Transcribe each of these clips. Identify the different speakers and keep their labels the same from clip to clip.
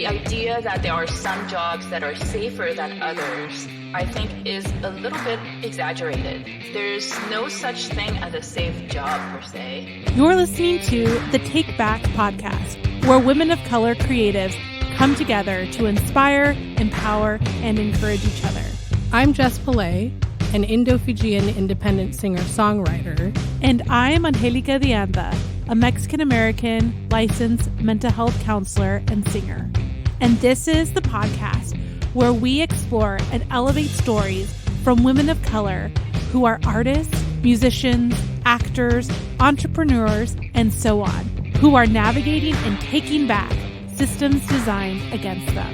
Speaker 1: idea that there are some jobs that are safer than others, I think, is a little bit exaggerated. There's no such thing as a safe job per se.
Speaker 2: You're listening to the Take Back podcast, where women of color creatives come together to inspire, empower, and encourage each other.
Speaker 3: I'm Jess Pillay, an Indo-Fijian independent singer-songwriter.
Speaker 2: And I'm Angelica Dianda, a Mexican-American licensed mental health counselor and singer. And this is the podcast where we explore and elevate stories from women of color who are artists, musicians, actors, entrepreneurs, and so on, who are navigating and taking back systems designed against them.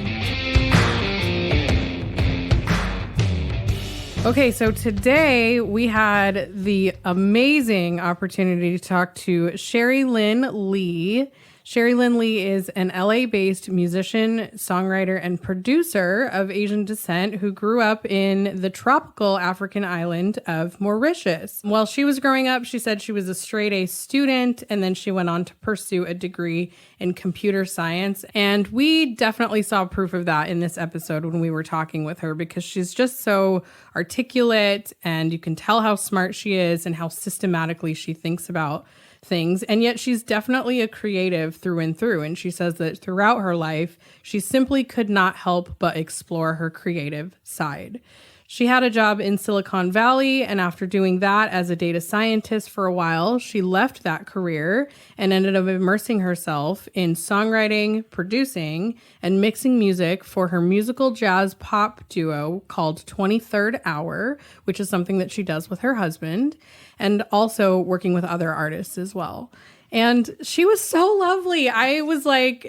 Speaker 3: Okay, so today we had the amazing opportunity to talk to Sherry-Lynn Lee. Sherry-Lynn Lee is an LA-based musician, songwriter, and producer of Asian descent who grew up in the tropical African island of Mauritius. While she was growing up, she said she was a straight-A student, and then she went on to pursue a degree in computer science. And we definitely saw proof of that in this episode when we were talking with her, because she's just so articulate, and you can tell how smart she is and how systematically she thinks about things. And yet she's definitely a creative through and through. And she says that throughout her life, she simply could not help but explore her creative side. She had a job in Silicon Valley, and after doing that as a data scientist for a while, she left that career and ended up immersing herself in songwriting, producing, and mixing music for her musical jazz pop duo called 23rd Hour, which is something that she does with her husband, and also working with other artists as well. And she was so lovely. I was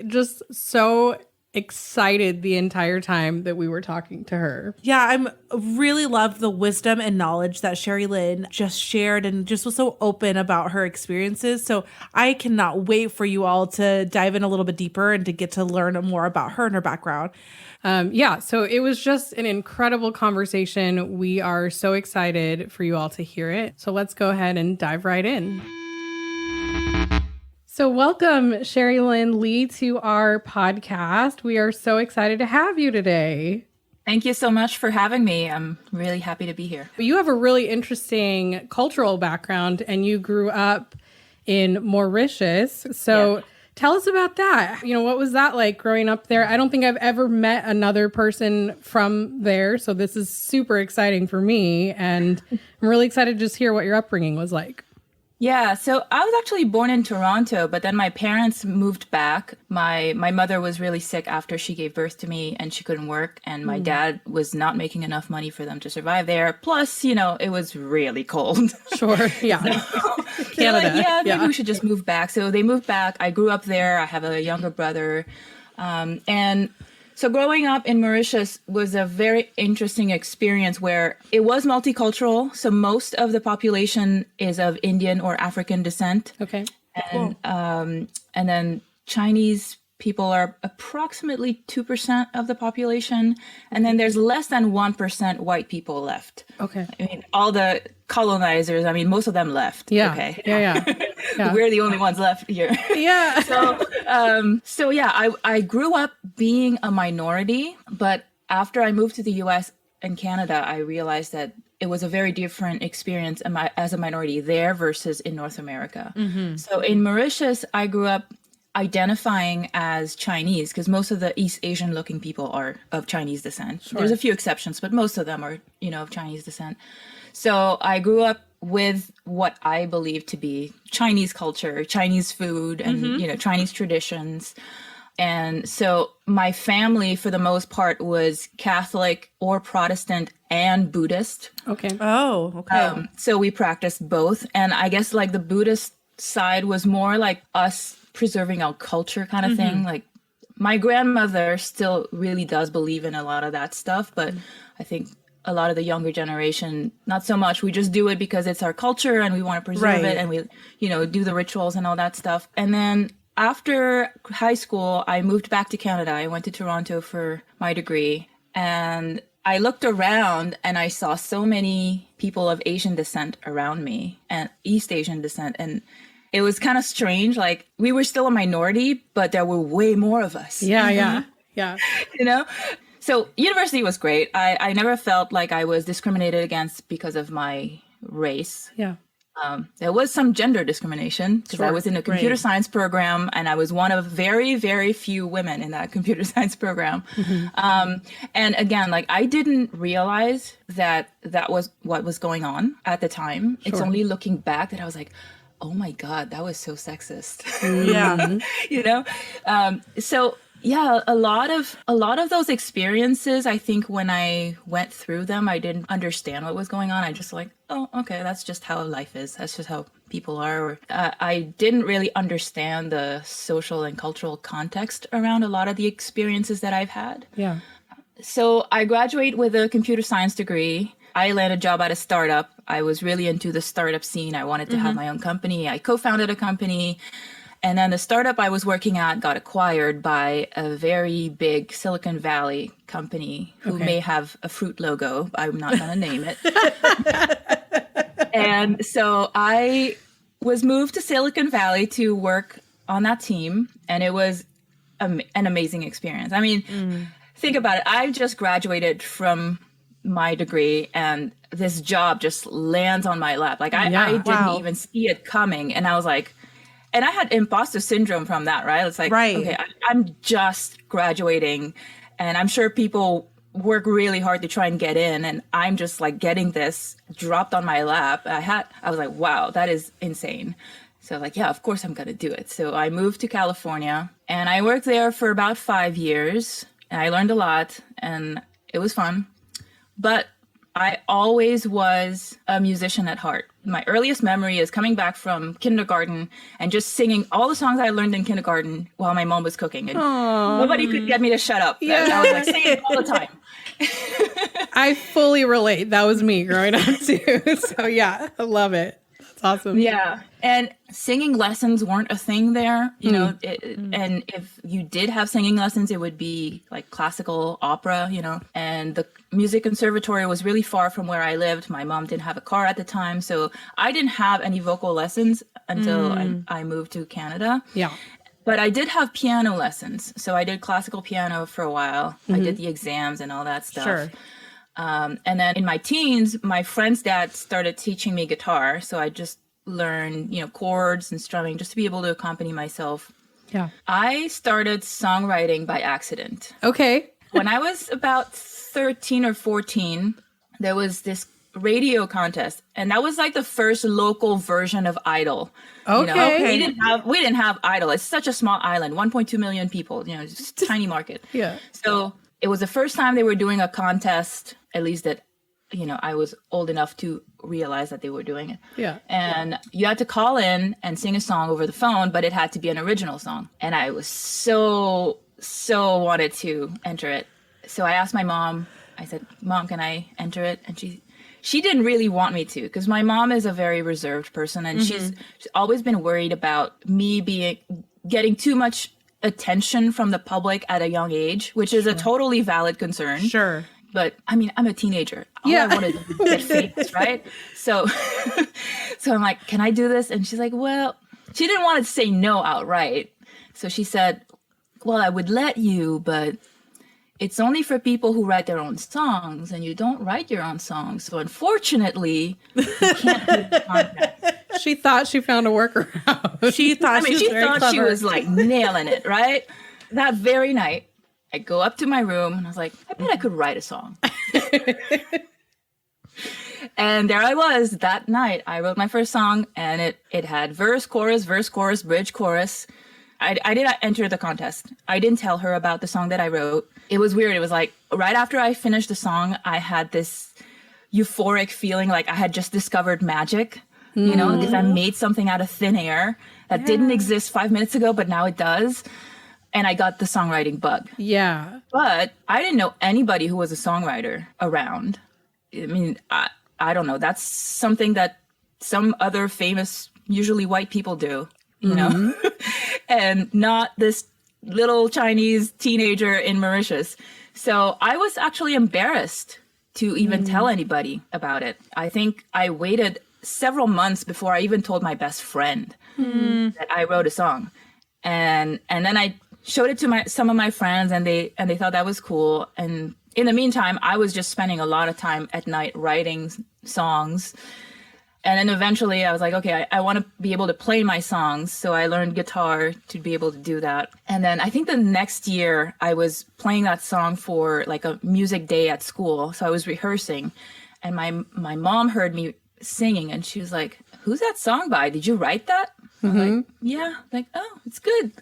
Speaker 3: just so excited the entire time that we were talking to her.
Speaker 4: Yeah, I'm really loved the wisdom and knowledge that Sherry-Lynn just shared and just was so open about her experiences. So I cannot wait for you all to dive in a little bit deeper and to get to learn more about her and her background.
Speaker 3: So it was just an incredible conversation. We are so excited for you all to hear it. So let's go ahead and dive right in. So welcome, Sherry-Lynn Lee, to our podcast. We are so excited to have you today.
Speaker 1: Thank you so much for having me. I'm really happy to be here.
Speaker 3: You have a really interesting cultural background, and you grew up in Mauritius. So tell us about that. What was that like growing up there? I don't think I've ever met another person from there. So this is super exciting for me. And I'm really excited to just hear what your upbringing was like.
Speaker 1: Yeah, so I was actually born in Toronto, but then my parents moved back. My mother was really sick after she gave birth to me, and she couldn't work. And my dad was not making enough money for them to survive there. Plus, it was really cold.
Speaker 3: Sure, yeah.
Speaker 1: Canada. Maybe we should just move back. So they moved back. I grew up there. I have a younger brother. And so growing up in Mauritius was a very interesting experience where it was multicultural. So most of the population is of Indian or African descent.
Speaker 3: Okay.
Speaker 1: And and then Chinese people are approximately 2% of the population. And then there's less than 1% white people left.
Speaker 3: Okay.
Speaker 1: I mean, all the colonizers, most of them left.
Speaker 3: Yeah.
Speaker 1: Okay.
Speaker 3: Yeah.
Speaker 1: We're the only ones left here.
Speaker 3: Yeah.
Speaker 1: I grew up being a minority, but after I moved to the US and Canada, I realized that it was a very different experience as a minority there versus in North America. Mm-hmm. So in Mauritius, I grew up identifying as Chinese because most of the East Asian looking people are of Chinese descent. Sure. There's a few exceptions, but most of them are, of Chinese descent. So I grew up with what I believe to be Chinese culture, Chinese food, and, Chinese traditions. And so my family, for the most part, was Catholic or Protestant and Buddhist.
Speaker 3: Okay.
Speaker 4: Oh, okay.
Speaker 1: So we practiced both. And I guess the Buddhist side was more like us preserving our culture kind of thing. Like my grandmother still really does believe in a lot of that stuff, but I think a lot of the younger generation, not so much. We just do it because it's our culture and we want to preserve it, and we, do the rituals and all that stuff. And then after high school, I moved back to Canada. I went to Toronto for my degree, and I looked around and I saw so many people of Asian descent around me and East Asian descent. And it was kind of strange. We were still a minority, but there were way more of us.
Speaker 3: Yeah, yeah. Yeah.
Speaker 1: You know? So university was great. I never felt like I was discriminated against because of my race.
Speaker 3: Yeah.
Speaker 1: There was some gender discrimination because I was in a computer science program, and I was one of very, very few women in that computer science program. And again, like I didn't realize that that was what was going on at the time. It's only looking back that I was like, oh my God, that was so sexist.
Speaker 4: Yeah.
Speaker 1: You know? So yeah, a lot of those experiences, I think when I went through them, I didn't understand what was going on. I just like, oh, okay, that's just how life is. That's just how people are. I didn't really understand the social and cultural context around a lot of the experiences that I've had.
Speaker 3: Yeah.
Speaker 1: So I graduate with a computer science degree. I landed a job at a startup. I was really into the startup scene. I wanted to have my own company. I co-founded a company. And then the startup I was working at got acquired by a very big Silicon Valley company who may have a fruit logo. I'm not going to name it. And so I was moved to Silicon Valley to work on that team. And it was an amazing experience. I mean, think about it. I just graduated from my degree and this job just lands on my lap. Like I didn't even see it coming. And I was like, and I had imposter syndrome from that, right? It's like, okay, I'm just graduating and I'm sure people work really hard to try and get in. And I'm just like getting this dropped on my lap. I was like, wow, that is insane. So like, yeah, of course I'm going to do it. So I moved to California and I worked there for about 5 years and I learned a lot and it was fun. But I always was a musician at heart. My earliest memory is coming back from kindergarten and just singing all the songs I learned in kindergarten while my mom was cooking. And nobody could get me to shut up. Yeah. I was like singing all the time.
Speaker 3: I fully relate. That was me growing up too. So yeah, I love it. That's awesome.
Speaker 1: Yeah. And singing lessons weren't a thing there, you know, and if you did have singing lessons, it would be like classical opera, you know, and the music conservatory was really far from where I lived. My mom didn't have a car at the time. So I didn't have any vocal lessons until I moved to Canada.
Speaker 3: Yeah.
Speaker 1: But I did have piano lessons. So I did classical piano for a while. I did the exams and all that stuff.
Speaker 3: Sure.
Speaker 1: And then in my teens, my friend's dad started teaching me guitar. So I just learned, you know, chords and strumming just to be able to accompany myself.
Speaker 3: Yeah.
Speaker 1: I started songwriting by accident.
Speaker 3: Okay.
Speaker 1: When I was about 13 or 14, there was this radio contest. And that was like the first local version of Idol.
Speaker 3: Okay.
Speaker 1: You know? We didn't have Idol. It's such a small island, 1.2 million people, you know, just a tiny market.
Speaker 3: Yeah.
Speaker 1: So it was the first time they were doing a contest, at least that, you know, I was old enough to realize that they were doing it.
Speaker 3: Yeah.
Speaker 1: And you had to call in and sing a song over the phone, but it had to be an original song. And I was so wanted to enter it. So I asked my mom, I said, Mom, can I enter it? And she didn't really want me to, because my mom is a very reserved person and she's always been worried about me getting too much attention from the public at a young age, which is a totally valid concern.
Speaker 4: Sure.
Speaker 1: But I mean, I'm a teenager. All I wanted to get famous, right? So I'm like, can I do this? And she's like, well, she didn't want to say no outright. So she said, well, I would let you, but it's only for people who write their own songs, and you don't write your own songs. So unfortunately, you can't do the contest.
Speaker 3: She thought she found a workaround.
Speaker 4: She thought
Speaker 1: she was like nailing it, right? That very night, I go up to my room and I was like, I bet I could write a song. And there I was that night. I wrote my first song and it had verse, chorus, bridge, chorus. I did not enter the contest. I didn't tell her about the song that I wrote. It was weird. It was like right after I finished the song, I had this euphoric feeling like I had just discovered magic, you know, because I made something out of thin air that didn't exist 5 minutes ago, but now it does. And I got the songwriting bug.
Speaker 3: Yeah.
Speaker 1: But I didn't know anybody who was a songwriter around. I mean, I don't know. That's something that some other famous, usually white people do, you know, and not this little Chinese teenager in Mauritius. So I was actually embarrassed to even tell anybody about it. I think I waited several months before I even told my best friend that I wrote a song. And then showed it to some of my friends, and they thought that was cool. And in the meantime, I was just spending a lot of time at night writing songs. And then eventually I was like, okay, I want to be able to play my songs. So I learned guitar to be able to do that. And then I think the next year I was playing that song for like a music day at school. So I was rehearsing, and my mom heard me singing, and she was like, who's that song by? Did you write that? I'm like, yeah. Like, oh, it's good.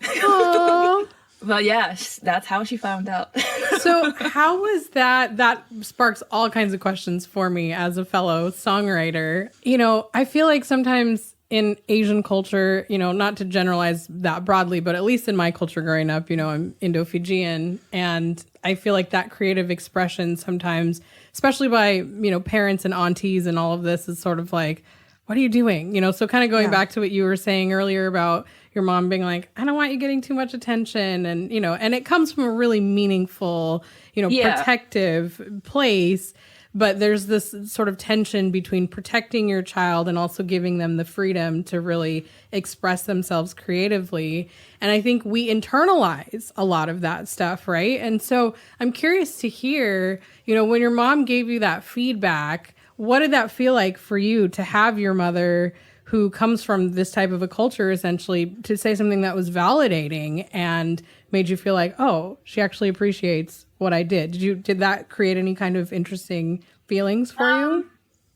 Speaker 1: But yeah, that's how she found out.
Speaker 3: So how was that? That sparks all kinds of questions for me as a fellow songwriter. You know, I feel like sometimes in Asian culture, you know, not to generalize that broadly, but at least in my culture growing up, you know, I'm Indo-Fijian, and I feel like that creative expression sometimes, especially by, you know, parents and aunties and all of this, is sort of like, what are you doing? You know, so kind of going back to what you were saying earlier about your mom being like, I don't want you getting too much attention. And, you know, and it comes from a really meaningful, you know, protective place. But there's this sort of tension between protecting your child and also giving them the freedom to really express themselves creatively. And I think we internalize a lot of that stuff, right? And so I'm curious to hear, you know, when your mom gave you that feedback, what did that feel like for you to have your mother, who comes from this type of a culture, essentially, to say something that was validating and made you feel like, oh, she actually appreciates what I did? Did that create any kind of interesting feelings for you?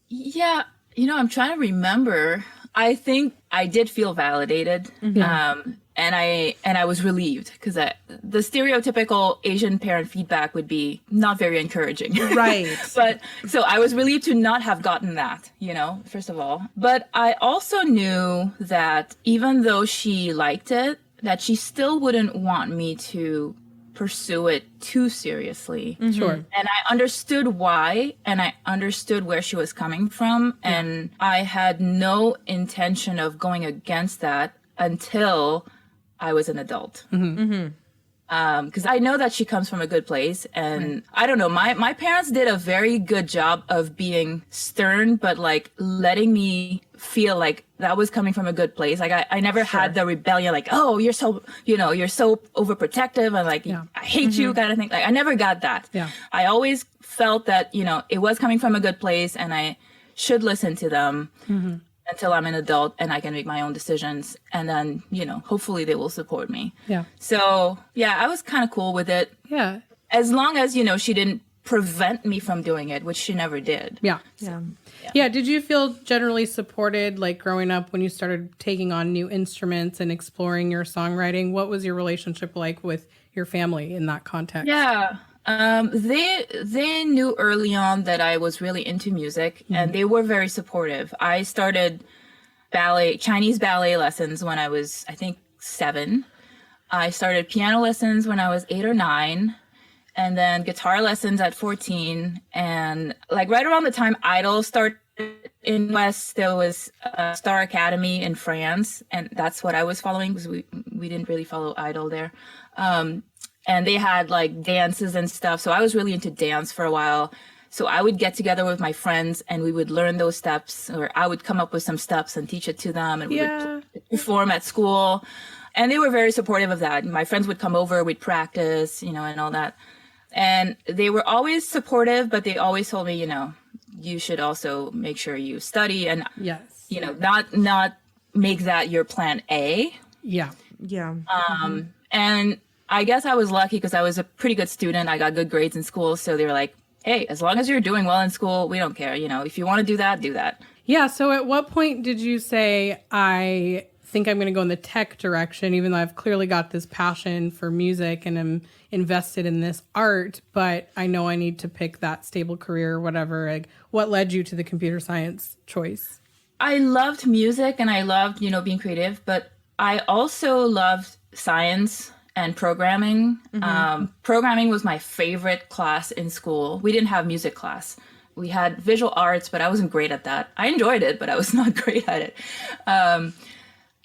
Speaker 1: Yeah, you know, I'm trying to remember. I think I did feel validated. And I was relieved, because the stereotypical Asian parent feedback would be not very encouraging.
Speaker 4: Right.
Speaker 1: But so I was relieved to not have gotten that, you know, first of all. But I also knew that even though she liked it, that she still wouldn't want me to pursue it too seriously.
Speaker 3: Sure.
Speaker 1: And I understood why, and I understood where she was coming from. And I had no intention of going against that until I was an adult. Because I know that she comes from a good place, and I don't know, my parents did a very good job of being stern, but like letting me feel like that was coming from a good place. Like I never had the rebellion, like, oh, you're so, you know, you're so overprotective, and like, I hate you kind of thing. Like I never got that. I always felt that, you know, it was coming from a good place, and I should listen to them until I'm an adult and I can make my own decisions. And then, you know, hopefully they will support me. So, yeah, I was kind of cool with it. As long as, you know, she didn't prevent me from doing it, which she never did.
Speaker 3: Yeah. Did you feel generally supported, like growing up when you started taking on new instruments and exploring your songwriting? What was your relationship like with your family in that context?
Speaker 1: They knew early on that I was really into music, and they were very supportive. I started Chinese ballet lessons when I was, I think, 7. I started piano lessons when I was 8 or 9, and then guitar lessons at 14. And like right around the time Idol started in West, there was a Star Academy in France, and that's what I was following, because we didn't really follow Idol there. And they had like dances and stuff. So I was really into dance for a while. So I would get together with my friends and we would learn those steps, or I would come up with some steps and teach it to them, and we would perform at school. And they were very supportive of that. My friends would come over, we'd practice, you know, and all that. And they were always supportive, but they always told me, you know, you should also make sure you study and, you know, not make that your plan A. And I guess I was lucky because I was a pretty good student. I got good grades in school. So they were like, hey, as long as you're doing well in school, we don't care. You know, if you want to do that, do that.
Speaker 3: Yeah. So at what point did you say, I think I'm going to go in the tech direction, even though I've clearly got this passion for music and am invested in this art, but I know I need to pick that stable career or whatever? Like, what led you to the computer science choice?
Speaker 1: I loved music and I loved, you know, being creative, but I also loved science and programming. Programming was my favorite class in school. We didn't have music class. We had visual arts, but I wasn't great at that. I enjoyed it, but I was not great at it.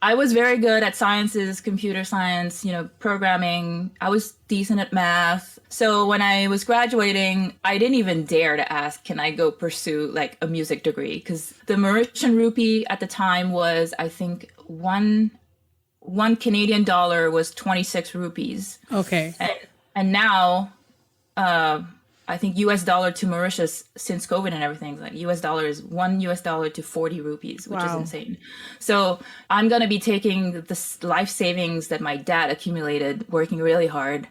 Speaker 1: I was very good at sciences, computer science, you know, programming. I was decent at math. So when I was graduating, I didn't even dare to ask, can I go pursue like a music degree? Because the Mauritian rupee at the time was, I think, one Canadian dollar was 26 rupees.
Speaker 3: Okay.
Speaker 1: And now, I think US dollar to Mauritius, since COVID and everything, like US dollar is $1 to 40 rupees, which is insane. So I'm going to be taking the life savings that my dad accumulated working really hard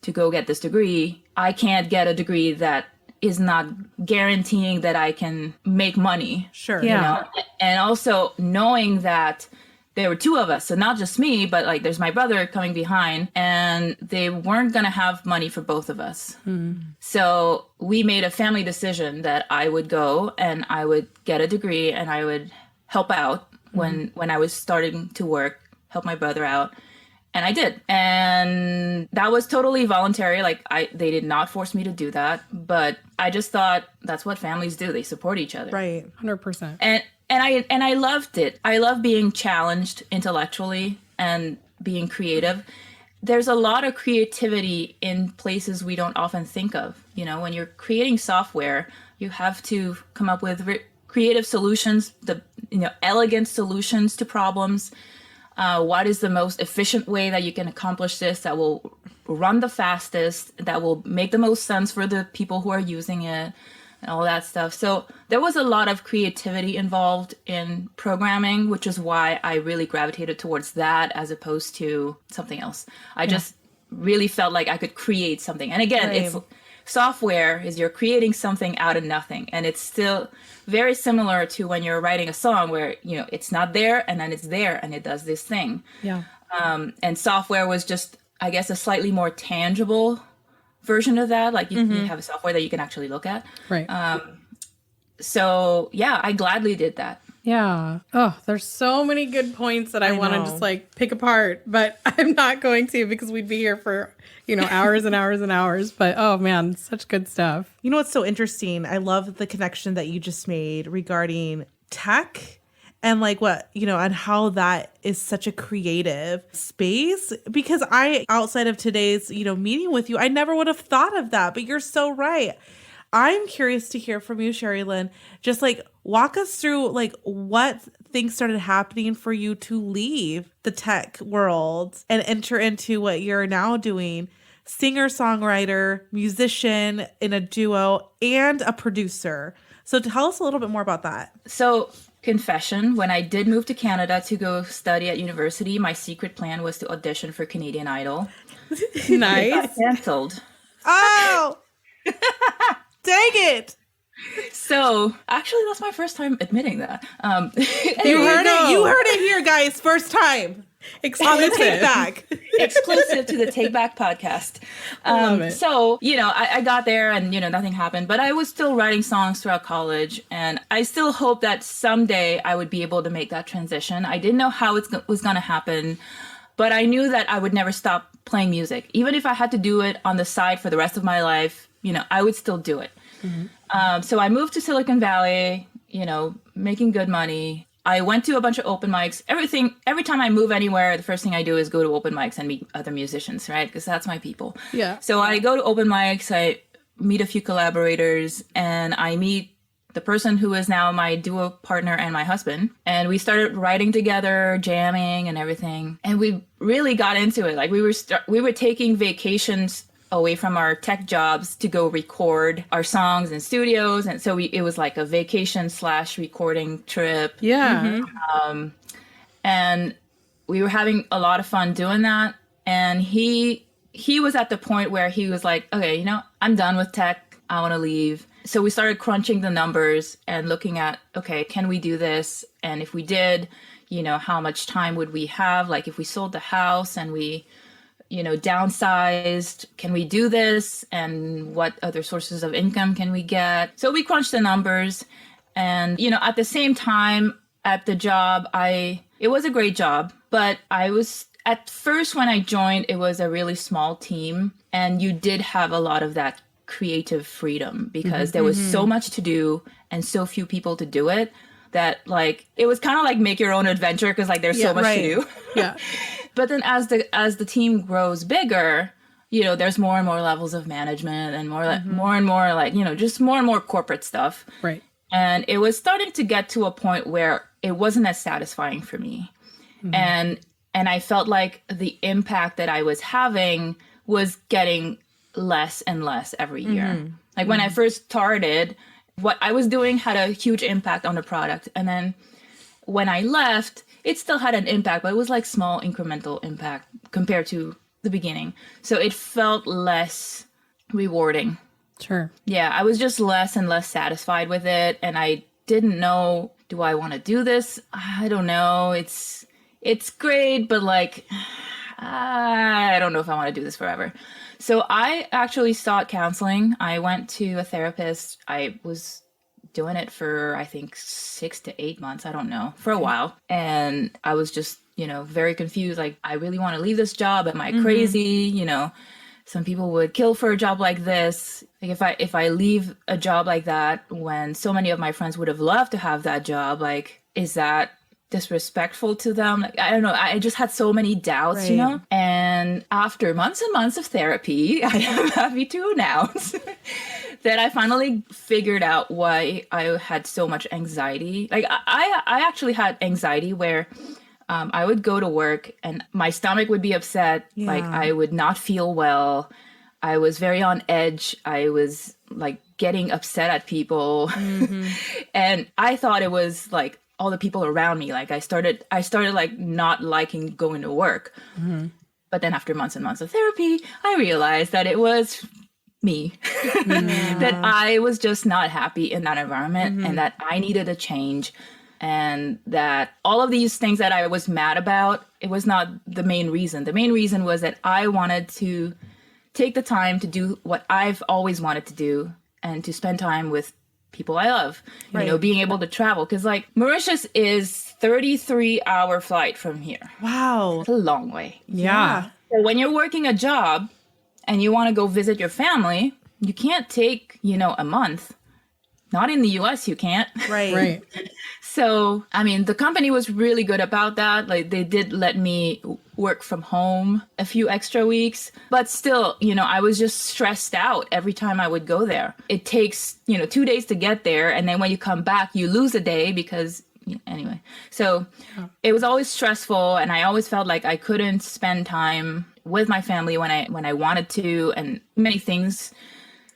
Speaker 1: to go get this degree. I can't get a degree that is not guaranteeing that I can make money.
Speaker 4: Sure.
Speaker 3: Yeah.
Speaker 1: You know? And also knowing that there were two of us, so not just me, but like there's my brother coming behind, and they weren't going to have money for both of us. So we made a family decision that I would go and I would get a degree and I would help out when I was starting to work, help my brother out. And I did. And that was totally voluntary. Like they did not force me to do that, but I just thought that's what families do. They support each other.
Speaker 4: Right.
Speaker 3: 100%.
Speaker 1: And I loved it. I love being challenged intellectually and being creative. There's a lot of creativity in places we don't often think of. You know, when you're creating software, you have to come up with creative solutions, elegant solutions to problems. What is the most efficient way that you can accomplish this that will run the fastest, that will make the most sense for the people who are using it, and all that stuff. So there was a lot of creativity involved in programming, which is why I really gravitated towards that as opposed to something else. I just really felt like I could create something. And again, it's software is you're creating something out of nothing. And it's still very similar to when you're writing a song where, you know, it's not there and then it's there and it does this thing.
Speaker 3: Yeah.
Speaker 1: And software was just, I guess, a slightly more tangible version of that. Like you have a software that you can actually look at.
Speaker 3: Right.
Speaker 1: So yeah, I gladly did that.
Speaker 3: Yeah. Oh, there's so many good points that I want to just like pick apart, but I'm not going to because we'd be here for, you know, hours and hours and hours. But oh man, such good stuff.
Speaker 4: You know what's so interesting? I love the connection that you just made regarding tech and like what, you know, and how that is such a creative space. Because outside of today's, you know, meeting with you, I never would have thought of that, but you're so right. I'm curious to hear from you, Sherry-Lynn. Just like walk us through like what things started happening for you to leave the tech world and enter into what you're now doing. Singer, songwriter, musician in a duo, and a producer. So tell us a little bit more about that.
Speaker 1: So confession, when I did move to Canada to go study at university, my secret plan was to audition for Canadian Idol.
Speaker 3: Nice.
Speaker 1: It got canceled.
Speaker 4: Oh! Dang it!
Speaker 1: So actually, that's my first time admitting that.
Speaker 4: You heard it. You heard it here, guys. First time. On the Take Back.
Speaker 1: Exclusive to the Take Back podcast.
Speaker 3: Love it.
Speaker 1: So, you know, I got there and, you know, nothing happened, but I was still writing songs throughout college. And I still hope that someday I would be able to make that transition. I didn't know how it was going to happen, but I knew that I would never stop playing music. Even if I had to do it on the side for the rest of my life, you know, I would still do it. So I moved to Silicon Valley, you know, making good money. I went to a bunch of open mics. Every time I move anywhere, the first thing I do is go to open mics and meet other musicians, right? Because that's my people.
Speaker 3: Yeah.
Speaker 1: So I go to open mics, I meet a few collaborators, and I meet the person who is now my duo partner and my husband. And we started writing together, jamming and everything. And we really got into it. Like we were taking vacations away from our tech jobs to go record our songs in studios. And so it was like a vacation / recording trip.
Speaker 3: Yeah.
Speaker 1: And we were having a lot of fun doing that. And he was at the point where he was like, okay, you know, I'm done with tech. I want to leave. So we started crunching the numbers and looking at, okay, can we do this? And if we did, you know, how much time would we have? Like if we sold the house and we, you know, downsized, can we do this? And what other sources of income can we get? So we crunched the numbers. And, you know, at the same time at the job, it was a great job, but at first when I joined, it was a really small team. And you did have a lot of that creative freedom because there was so much to do and so few people to do it that like, it was kind of like make your own adventure because like there's so much to do.
Speaker 3: Yeah.
Speaker 1: But then as the team grows bigger, you know, there's more and more levels of management and more and more like, you know, just more and more corporate stuff.
Speaker 3: Right.
Speaker 1: And it was starting to get to a point where it wasn't as satisfying for me. And And I felt like the impact that I was having was getting less and less every year. Like when I first started, what I was doing had a huge impact on the product. And then when I left, it still had an impact, but it was like small incremental impact compared to the beginning. So it felt less rewarding.
Speaker 3: Sure.
Speaker 1: Yeah, I was just less and less satisfied with it. And I didn't know, do I want to do this? I don't know. It's great, but like, I don't know if I want to do this forever. So I actually sought counseling. I went to a therapist. I was doing it for, I think, 6 to 8 months. I don't know, for a while. And I was just, very confused. Like, I really want to leave this job. Am I crazy? Some people would kill for a job like this. Like if I leave a job like that when so many of my friends would have loved to have that job, like, is that disrespectful to them? Like, I don't know. I just had so many doubts, And after months and months of therapy, I am happy to announce that I finally figured out why I had so much anxiety. Like I actually had anxiety where I would go to work and my stomach would be upset.
Speaker 4: Yeah.
Speaker 1: Like I would not feel well. I was very on edge. I was like getting upset at people. And I thought it was like all the people around me. Like I started like not liking going to work. But then after months and months of therapy, I realized that it was me, that I was just not happy in that environment and that I needed a change. And that all of these things that I was mad about, it was not the main reason. The main reason was that I wanted to take the time to do what I've always wanted to do and to spend time with people I love, being able to travel. Because like Mauritius is 33-hour flight from here.
Speaker 4: Wow.
Speaker 1: It's a long way.
Speaker 3: Yeah.
Speaker 1: So when you're working a job and you want to go visit your family, you can't take, a month. Not in the US, you can't.
Speaker 3: Right.
Speaker 1: So, I mean, the company was really good about that. Like they did let me work from home a few extra weeks, but still, I was just stressed out every time I would go there. It takes, 2 days to get there. And then when you come back, you lose a day because anyway. So it was always stressful. And I always felt like I couldn't spend time with my family when I wanted to, and many things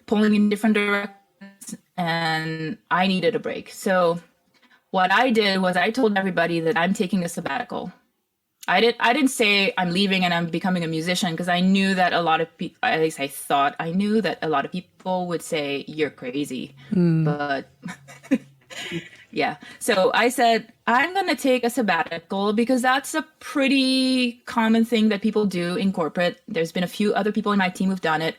Speaker 1: pulling in different directions. And I needed a break. So what I did was I told everybody that I'm taking a sabbatical. I didn't say I'm leaving and I'm becoming a musician, because I knew that a lot of people, at least I knew that a lot of people would say you're crazy. But yeah. So I said, I'm going to take a sabbatical because that's a pretty common thing that people do in corporate. There's been a few other people in my team who've done it.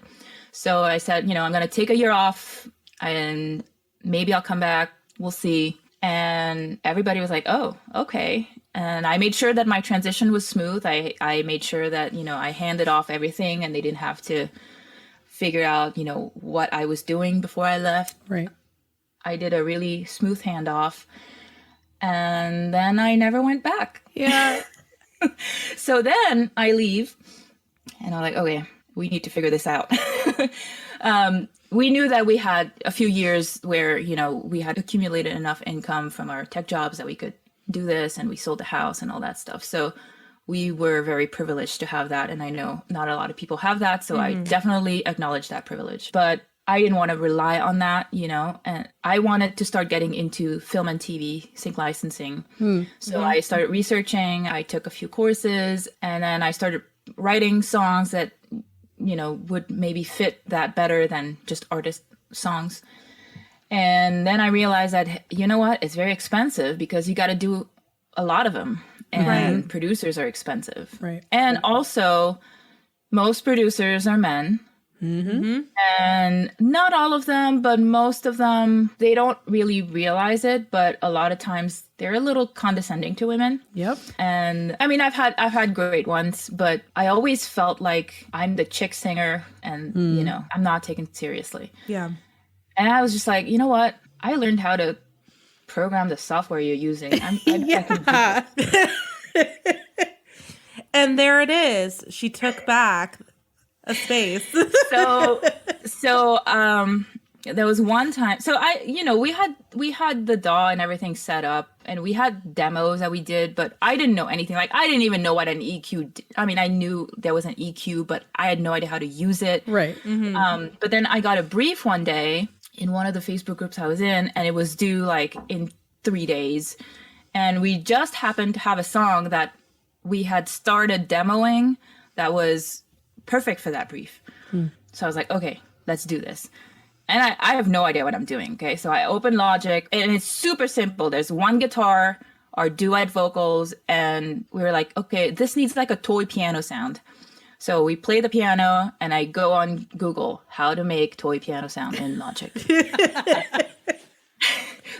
Speaker 1: So I said, I'm going to take a year off and maybe I'll come back. We'll see. And everybody was like, oh, okay. And I made sure that my transition was smooth. I made sure that, I handed off everything and they didn't have to figure out, what I was doing before I left.
Speaker 3: Right.
Speaker 1: I did a really smooth handoff. And then I never went back.
Speaker 3: Yeah.
Speaker 1: So then I leave and I'm like, okay, we need to figure this out. We knew that we had a few years where, we had accumulated enough income from our tech jobs that we could do this, and we sold the house and all that stuff. So we were very privileged to have that. And I know not a lot of people have that. So I definitely acknowledge that privilege. But I didn't want to rely on that, and I wanted to start getting into film and TV sync licensing. So I started researching, I took a few courses, and then I started writing songs that would maybe fit that better than just artist songs. And then I realized that, it's very expensive because you got to do a lot of them, and producers are expensive.
Speaker 3: Right.
Speaker 1: And also most producers are men. And not all of them, but most of them, they don't really realize it, but a lot of times they're a little condescending to women.
Speaker 3: Yep.
Speaker 1: And I mean, I've had great ones, but I always felt like I'm the chick singer and, I'm not taken seriously.
Speaker 4: Yeah.
Speaker 1: And I was just like, you know what? I learned how to program the software you're using. I can do this.
Speaker 4: And there it is. She took back a space. So
Speaker 1: there was one time. So we we had the DAW and everything set up, and we had demos that we did, but I didn't know anything. Like, I didn't even know what an EQ I mean, I knew there was an EQ, but I had no idea how to use it.
Speaker 3: Right.
Speaker 1: But then I got a brief one day in one of the Facebook groups I was in, and it was due like in 3 days. And we just happened to have a song that we had started demoing that was perfect for that brief. So I was like, okay, let's do this. And I have no idea what I'm doing. Okay. So I open Logic, and it's super simple. There's one guitar, our duet vocals, and we were like, okay, this needs like a toy piano sound. So we play the piano, and I go on Google, how to make toy piano sound in Logic.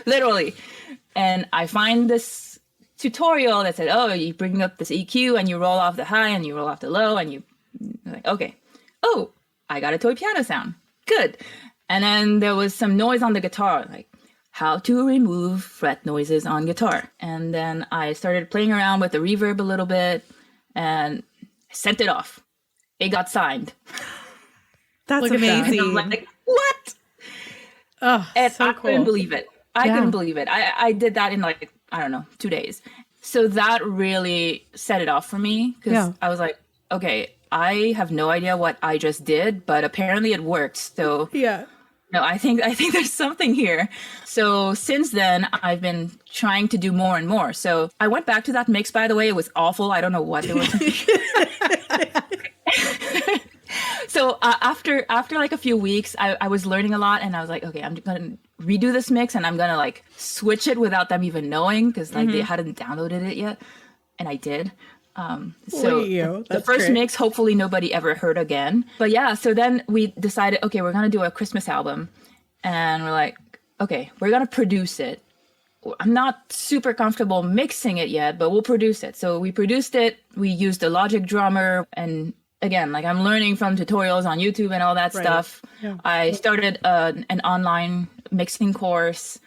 Speaker 1: Literally. And I find this tutorial that said, oh, you bring up this EQ and you roll off the high and you roll off the low, and you like, okay, oh, I got a toy piano sound. Good. And then there was some noise on the guitar, like how to remove fret noises on guitar. And then I started playing around with the reverb a little bit and sent it off. It got signed.
Speaker 4: That's
Speaker 3: Look at that.
Speaker 4: amazing.
Speaker 1: I'm like, what?
Speaker 3: Oh,
Speaker 1: And
Speaker 3: so
Speaker 1: I
Speaker 3: cool.
Speaker 1: couldn't believe it. I couldn't believe it. I did that in like, I don't know, 2 days. So that really set it off for me, because I was like, okay, I have no idea what I just did, but apparently it worked. So
Speaker 3: Yeah.
Speaker 1: no, I think there's something here. So since then, I've been trying to do more and more. So I went back to that mix, by the way. It was awful. I don't know what it was. So after like a few weeks, I was learning a lot, and I was like, okay, I'm going to redo this mix, and I'm going to like switch it without them even knowing, because like they hadn't downloaded it yet. And I did. So the
Speaker 3: That's
Speaker 1: first
Speaker 3: great.
Speaker 1: mix, hopefully nobody ever heard again. But yeah, so then we decided, okay, we're going to do a Christmas album. And we're like, okay, we're going to produce it. I'm not super comfortable mixing it yet, but we'll produce it. So we produced it. We used a Logic drummer. And again, like, I'm learning from tutorials on YouTube and all that stuff.
Speaker 3: Yeah.
Speaker 1: I started an online mixing course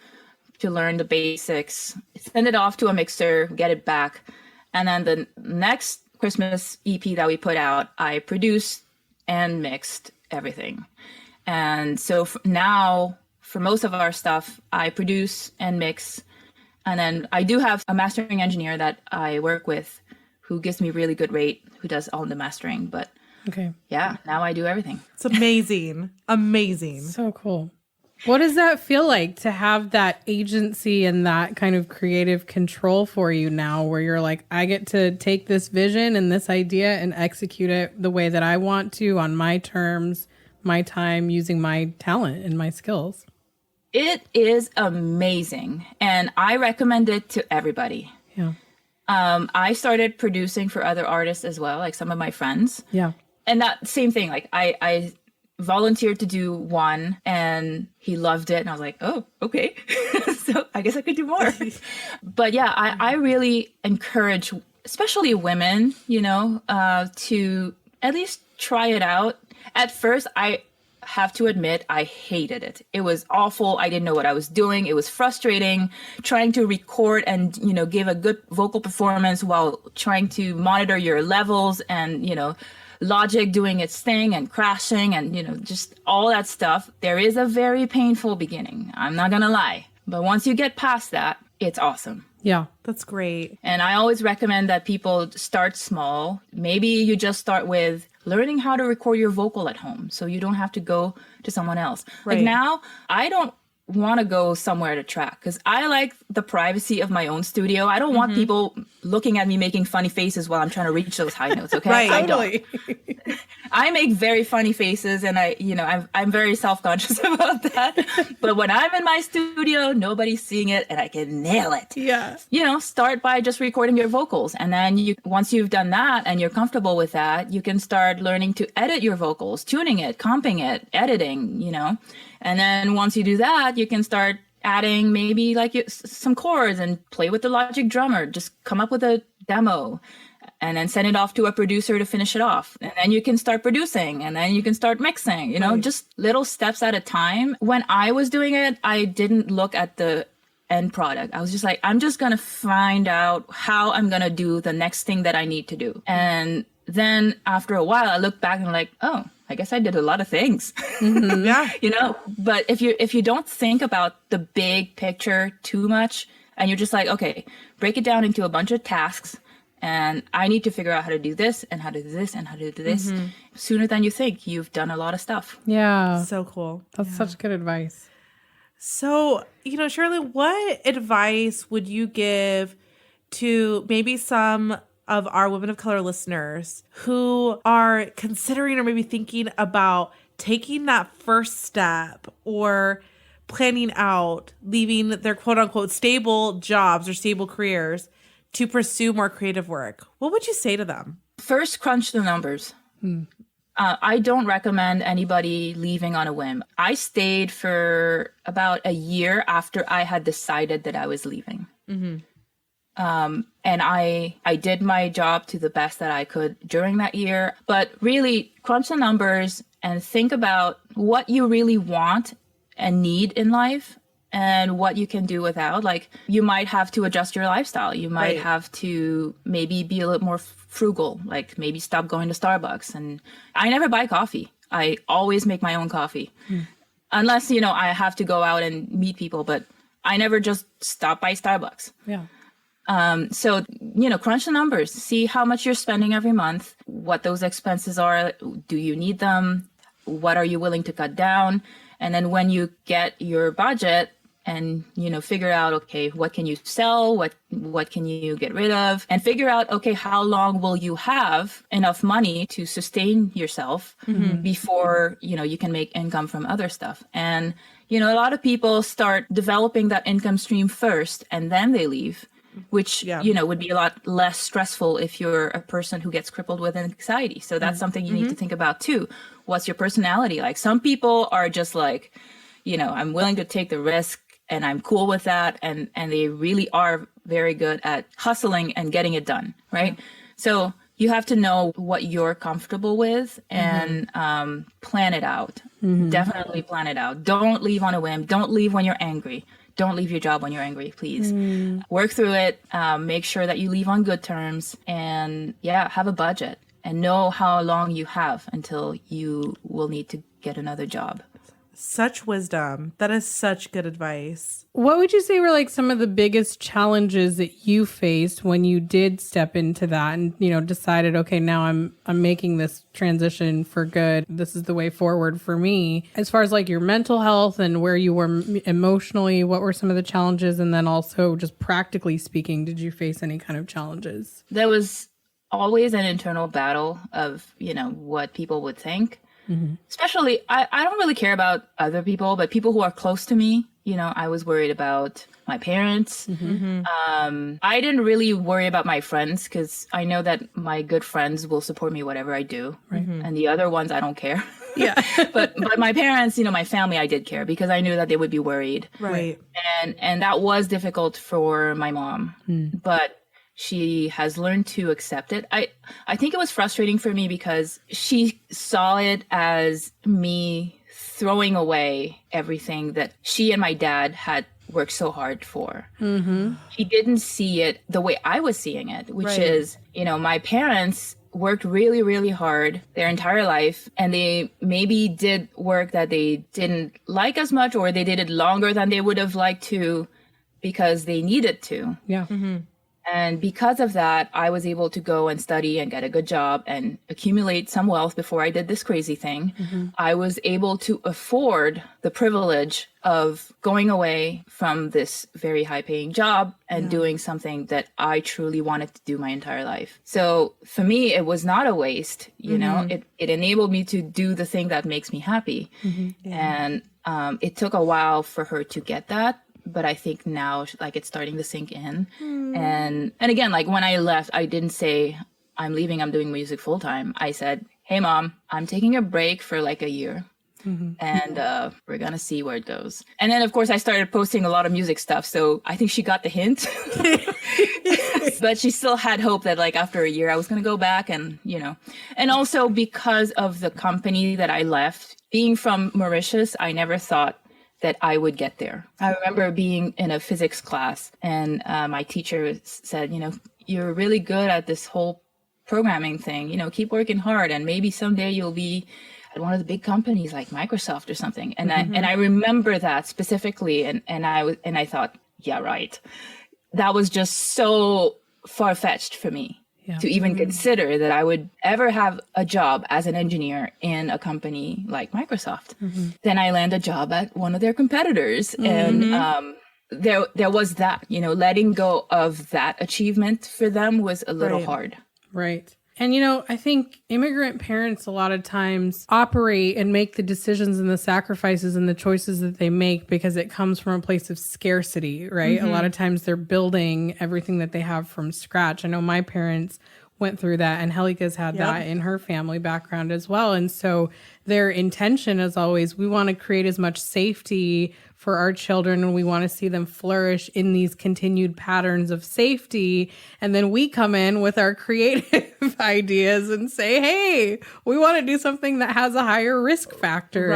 Speaker 1: to learn the basics, send it off to a mixer, get it back. And then the next Christmas EP that we put out, I produced and mixed everything. And so now, for most of our stuff, I produce and mix. And then I do have a mastering engineer that I work with who gives me really good rate, who does all the mastering. But yeah, now I do everything.
Speaker 4: It's amazing. Amazing.
Speaker 3: So cool. What does that feel like to have that agency and that kind of creative control for you now, where you're like, I get to take this vision and this idea and execute it the way that I want to, on my terms, my time, using my talent and my skills?
Speaker 1: It is amazing. And I recommend it to everybody.
Speaker 3: Yeah.
Speaker 1: I started producing for other artists as well, like some of my friends.
Speaker 3: Yeah.
Speaker 1: And that same thing, like I volunteered to do one, and he loved it, and I was like, oh, okay. So I guess I could do more. But yeah, I really encourage, especially women, to at least try it out. At first, I have to admit, I hated it. It was awful. I didn't know what I was doing. It was frustrating trying to record and, give a good vocal performance while trying to monitor your levels and, Logic doing its thing and crashing and, just all that stuff. There is a very painful beginning. I'm not going to lie. But once you get past that, it's awesome.
Speaker 3: Yeah.
Speaker 4: That's great.
Speaker 1: And I always recommend that people start small. Maybe you just start with learning how to record your vocal at home, so you don't have to go to someone else.
Speaker 4: Right.
Speaker 1: Like now, I don't want to go somewhere to track, because I like the privacy of my own studio. I don't want people looking at me making funny faces while I'm trying to reach those high notes. Okay,
Speaker 4: Right.
Speaker 1: I don't. I make very funny faces, and I'm very self-conscious about that. But when I'm in my studio, nobody's seeing it, and I can nail it.
Speaker 3: Yeah.
Speaker 1: Start by just recording your vocals, and then once you've done that and you're comfortable with that, you can start learning to edit your vocals, tuning it, comping it, editing. And then once you do that, you can start adding maybe like some chords and play with the Logic drummer. Just come up with a demo and then send it off to a producer to finish it off. And then you can start producing, and then you can start mixing, just little steps at a time. When I was doing it, I didn't look at the end product. I was just like, I'm just going to find out how I'm going to do the next thing that I need to do. And then after a while, I look back and I'm like, oh, I guess I did a lot of things.
Speaker 4: Yeah.
Speaker 1: You know, but if you don't think about the big picture too much, and you're just like, okay, break it down into a bunch of tasks, and I need to figure out how to do this and how to do this and how to do this, sooner than you think, you've done a lot of stuff.
Speaker 3: Yeah.
Speaker 4: So cool.
Speaker 3: That's such good advice.
Speaker 4: So, Sherry-Lynn, what advice would you give to maybe some of our women of color listeners who are considering or maybe thinking about taking that first step or planning out leaving their quote unquote stable jobs or stable careers to pursue more creative work? What would you say to them?
Speaker 1: First, crunch the numbers. I don't recommend anybody leaving on a whim. I stayed for about a year after I had decided that I was leaving. And I did my job to the best that I could during that year. But really, crunch the numbers and think about what you really want and need in life and what you can do without. Like, you might have to adjust your lifestyle. You might have to maybe be a little more frugal, like maybe stop going to Starbucks. And I never buy coffee. I always make my own coffee. Unless, I have to go out and meet people, but I never just stop by Starbucks.
Speaker 3: Yeah.
Speaker 1: So, crunch the numbers, see how much you're spending every month, what those expenses are. Do you need them? What are you willing to cut down? And then when you get your budget and, figure out, okay, what can you sell? What can you get rid of? And figure out, okay, how long will you have enough money to sustain yourself before, you can make income from other stuff. And, a lot of people start developing that income stream first and then they leave, which, would be a lot less stressful if you're a person who gets crippled with anxiety. So that's something you need to think about too. What's your personality like? Some people are just like, I'm willing to take the risk and I'm cool with that. And they really are very good at hustling and getting it done, right? So you have to know what you're comfortable with and plan it out. Definitely plan it out. Don't leave on a whim. Don't leave when you're angry. Don't leave your job when you're angry, please. Work through it. Make sure that you leave on good terms and have a budget and know how long you have until you will need to get another job.
Speaker 4: Such wisdom. That is such good advice.
Speaker 3: What would you say were like some of the biggest challenges that you faced when you did step into that and, decided, okay, now I'm making this transition for good. This is the way forward for me. As far as like your mental health and where you were emotionally, what were some of the challenges? And then also just practically speaking, did you face any kind of challenges?
Speaker 1: There was always an internal battle of, what people would think. Especially, I don't really care about other people, but people who are close to me, I was worried about my parents. I didn't really worry about my friends because I know that my good friends will support me whatever I do. And the other ones, I don't care. But my parents, my family, I did care because I knew that they would be worried.
Speaker 4: Right.
Speaker 1: And that was difficult for my mom. But she has learned to accept it. I think it was frustrating for me because she saw it as me throwing away everything that she and my dad had worked so hard for. She didn't see it the way I was seeing it, which is, my parents worked really, really hard their entire life, and they maybe did work that they didn't like as much, or they did it longer than they would have liked to because they needed to. And because of that, I was able to go and study and get a good job and accumulate some wealth before I did this crazy thing. I was able to afford the privilege of going away from this very high paying job and doing something that I truly wanted to do my entire life. So for me, it was not a waste. It enabled me to do the thing that makes me happy. And it took a while for her to get that. But I think now, like, it's starting to sink in. And again, like, when I left, I didn't say, I'm leaving, I'm doing music full time. I said, hey, Mom, I'm taking a break for like a year. And we're going to see where it goes. And then, of course, I started posting a lot of music stuff. So I think she got the hint. But she still had hope that, like, after a year, I was going to go back and, And also because of the company that I left, being from Mauritius, I never thought that I would get there. I remember being in a physics class and my teacher said, you're really good at this whole programming thing, keep working hard and maybe someday you'll be at one of the big companies like Microsoft or something. And I remember that specifically. And I thought, yeah, right. That was just so far-fetched for me to even consider that I would ever have a job as an engineer in a company like Microsoft. Then I land a job at one of their competitors. And there was that, you know, letting go of that achievement for them was a little hard.
Speaker 3: Right. And, you know, I think immigrant parents a lot of times operate and make the decisions and the sacrifices and the choices that they make because it comes from a place of scarcity, right? A lot of times they're building everything that they have from scratch. I know my parents went through that, and Helika's had that in her family background as well. And so their intention is always, we want to create as much safety for our children, and we want to see them flourish in these continued patterns of safety. And then we come in with our creative ideas and say, hey, we want to do something that has a higher risk factor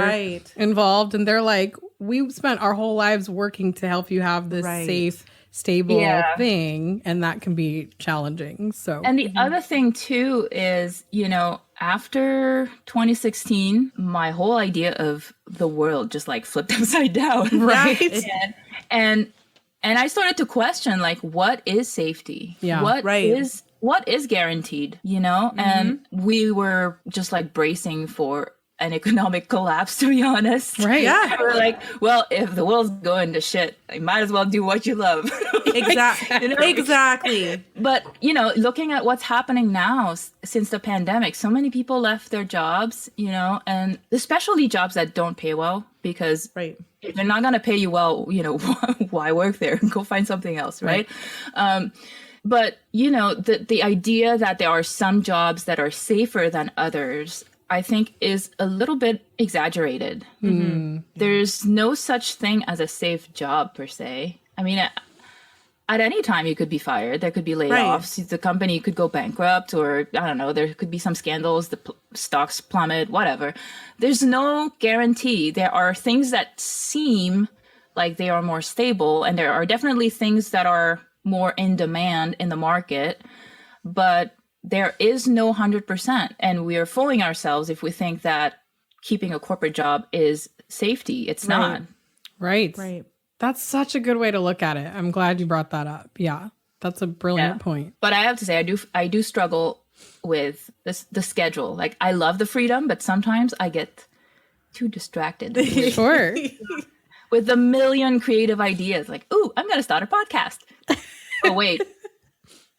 Speaker 3: involved. And they're like, we spent our whole lives working to help you have this safe, stable thing, and that can be challenging. So,
Speaker 1: and the other thing too is, you know, after 2016, my whole idea of the world just like flipped upside down,
Speaker 3: right?
Speaker 1: And I started to question, like, what is safety? What is guaranteed? You know, and we were just like bracing for an economic collapse, to be honest.
Speaker 3: Right.
Speaker 4: Yeah.
Speaker 1: We're like, well, if the world's going to shit, you might as well do what you love.
Speaker 4: Exactly.
Speaker 1: You know?
Speaker 4: Exactly.
Speaker 1: But, you know, looking at what's happening now since the pandemic, so many people left their jobs, you know, and especially jobs that don't pay well, because if they're not going to pay you well, you know, why work there? Go find something else, right? But, you know, the idea that there are some jobs that are safer than others, I think, is a little bit exaggerated. There's no such thing as a safe job per se. I mean, at any time you could be fired. There could be layoffs. The company could go bankrupt, or I don't know, there could be some scandals, the stocks plummet, whatever. There's no guarantee. There are things that seem like they are more stable, and there are definitely things that are more in demand in the market, but there is no 100%. And we are fooling ourselves if we think that keeping a corporate job is safety. It's not.
Speaker 3: Right. That's such a good way to look at it. I'm glad you brought that up. Yeah, that's a brilliant point.
Speaker 1: But I have to say, I do struggle with the schedule. Like, I love the freedom, but sometimes I get too distracted.
Speaker 3: Sure.
Speaker 1: With a million creative ideas. Like, ooh, I'm going to start a podcast. Oh, wait.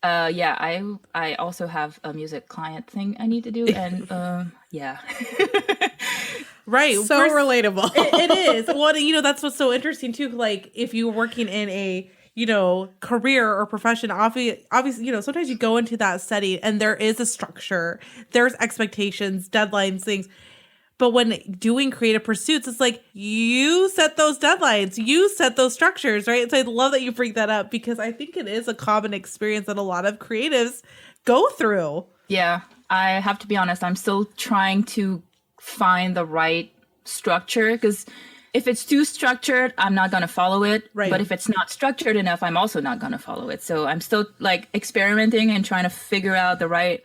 Speaker 1: I also have a music client thing I need to do. And
Speaker 4: Right.
Speaker 3: So relatable.
Speaker 4: It is. Well, you know, that's what's so interesting too. Like, if you're working in a, you know, career or profession, obviously, you know, sometimes you go into that setting and there is a structure, there's expectations, deadlines, things. But when doing creative pursuits, it's like, you set those deadlines, you set those structures, right? So I love that you bring that up, because I think it is a common experience that a lot of creatives go through.
Speaker 1: Yeah, I have to be honest, I'm still trying to find the right structure, because if it's too structured, I'm not going to follow it.
Speaker 4: Right.
Speaker 1: But if it's not structured enough, I'm also not going to follow it. So I'm still like experimenting and trying to figure out the right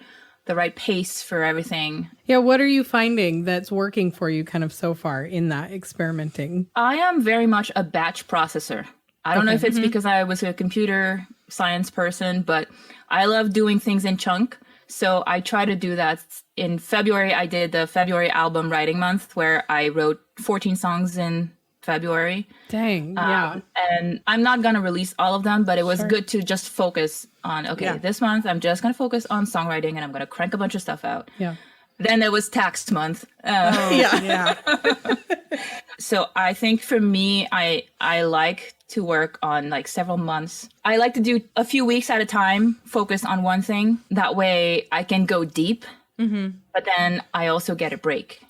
Speaker 1: pace for everything.
Speaker 3: Yeah, what are you finding that's working for you kind of so far in that experimenting?
Speaker 1: I am very much a batch processor. I don't know if it's because I was a computer science person, but I love doing things in chunk. So I try to do that. In February, I did the February album writing month, where I wrote 14 songs in February.
Speaker 3: Dang, yeah.
Speaker 1: And I'm not going to release all of them, but it was good to just focus on, this month, I'm just going to focus on songwriting, and I'm going to crank a bunch of stuff out.
Speaker 3: Yeah.
Speaker 1: Then there was tax month. So I think for me, I like to work on like several months. I like to do a few weeks at a time, focus on one thing. That way I can go deep, but then I also get a break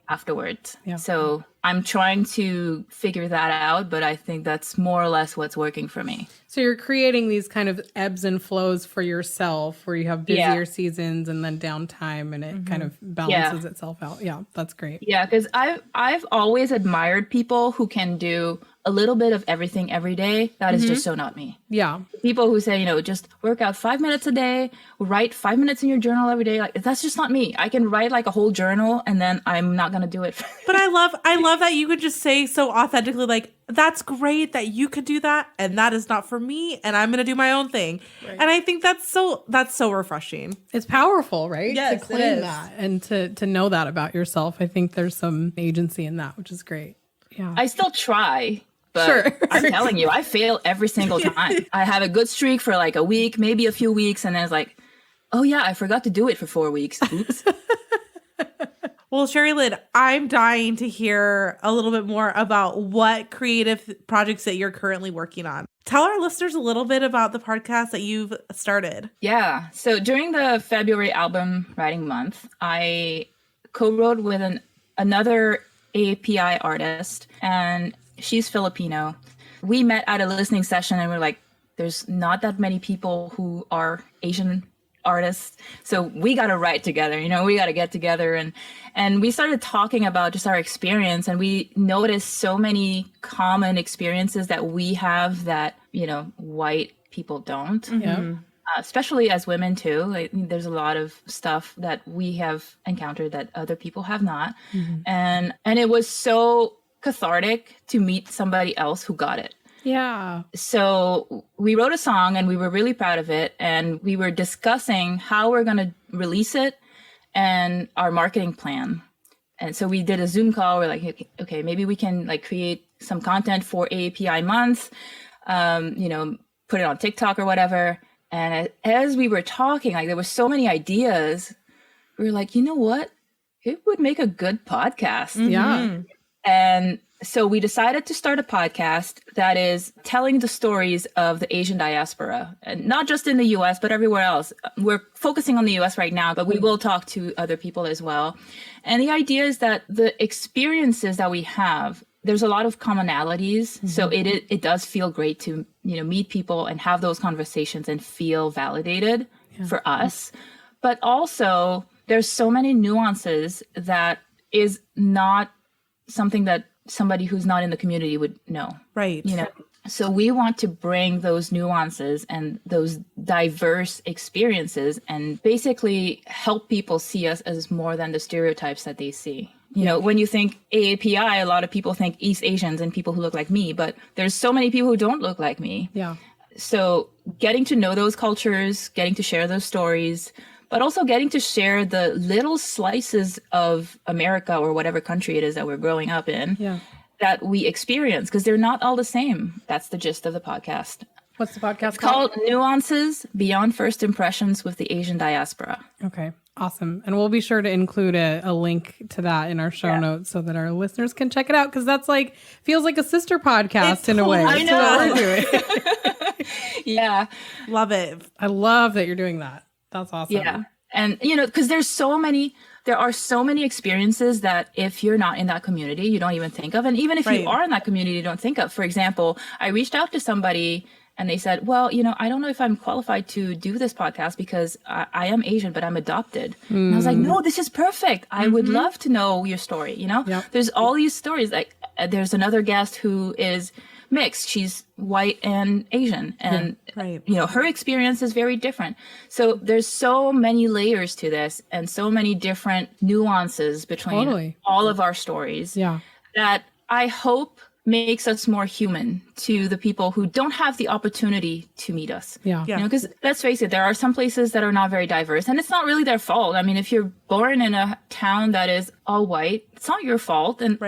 Speaker 1: afterwards. Yeah. So I'm trying to figure that out, but I think that's more or less what's working for me.
Speaker 3: So you're creating these kind of ebbs and flows for yourself, where you have busier seasons and then downtime, and it kind of balances itself out. Yeah, that's great.
Speaker 1: Yeah, because I've always admired people who can do a little bit of everything every day. That is just so not me.
Speaker 3: Yeah.
Speaker 1: People who say, you know, just work out 5 minutes a day, write 5 minutes in your journal every day. Like, that's just not me. I can write like a whole journal, and then I'm not going going to do it.
Speaker 4: But I love that you could just say so authentically, like, that's great that you could do that, and that is not for me, and I'm going to do my own thing. Right. And I think that's so refreshing.
Speaker 3: It's powerful, right?
Speaker 4: Yes,
Speaker 3: to claim
Speaker 4: it is.
Speaker 3: that and to know that about yourself. I think there's some agency in that, which is great. Yeah.
Speaker 1: I still try. But
Speaker 3: sure.
Speaker 1: I'm telling you, I fail every single time. I have a good streak for like a week, maybe a few weeks, and then it's like, oh yeah, I forgot to do it for 4 weeks. Oops.
Speaker 4: Well, Sherry-Lynn, I'm dying to hear a little bit more about what creative projects that you're currently working on. Tell our listeners a little bit about the podcast that you've started.
Speaker 1: Yeah. So during the February album writing month, I co-wrote with another API artist, and she's Filipino. We met at a listening session and we're like, there's not that many people who are Asian artists. So we got to write together, we got to get together. And we started talking about just our experience, and we noticed so many common experiences that we have that, white people don't.
Speaker 3: Mm-hmm.
Speaker 1: Especially as women too. Like, there's a lot of stuff that we have encountered that other people have not. Mm-hmm. And it was so cathartic to meet somebody else who got it.
Speaker 3: Yeah.
Speaker 1: So we wrote a song and we were really proud of it. And we were discussing how we're going to release it and our marketing plan. And so we did a Zoom call. We're like, okay, maybe we can like create some content for API month, put it on TikTok or whatever. And as we were talking, like there were so many ideas. We were like, you know what? It would make a good podcast.
Speaker 3: Mm-hmm. Yeah.
Speaker 1: And so we decided to start a podcast that is telling the stories of the Asian diaspora, and not just in the US, but everywhere else. We're focusing on the US right now, but we will talk to other people as well. And the idea is that the experiences that we have, there's a lot of commonalities. Mm-hmm. So it does feel great to, meet people and have those conversations and feel validated for us. But also there's so many nuances that is not something that somebody who's not in the community would know.
Speaker 4: Right.
Speaker 1: So we want to bring those nuances and those diverse experiences and basically help people see us as more than the stereotypes that they see. When you think AAPI, a lot of people think East Asians and people who look like me, but there's so many people who don't look like me.
Speaker 3: Yeah.
Speaker 1: So getting to know those cultures, getting to share those stories, but also getting to share the little slices of America or whatever country it is that we're growing up in that we experience, because they're not all the same. That's the gist of the podcast.
Speaker 3: What's the podcast
Speaker 1: It's called Nuances Beyond First Impressions with the Asian Diaspora.
Speaker 3: Okay, awesome. And we'll be sure to include a link to that in our show notes so that our listeners can check it out, because that's feels like a sister podcast in a way.
Speaker 1: I know.
Speaker 3: What we're doing.
Speaker 1: Yeah.
Speaker 4: Love it.
Speaker 3: I love that you're doing that. That's awesome.
Speaker 1: Yeah. And, because there are so many experiences that if you're not in that community, you don't even think of. And even if you are in that community, you don't think of. For example, I reached out to somebody and they said, well, I don't know if I'm qualified to do this podcast because I am Asian, but I'm adopted. And I was like, no, this is perfect. I would love to know your story.
Speaker 3: Yep.
Speaker 1: There's all these stories. Like there's another guest who is mixed. She's white and Asian, and her experience is very different. So there's so many layers to this and so many different nuances between all of our stories that I hope makes us more human to the people who don't have the opportunity to meet us. Because let's face it, there are some places that are not very diverse, and it's not really their fault. I mean, if you're born in a town that is all white, it's not your fault. And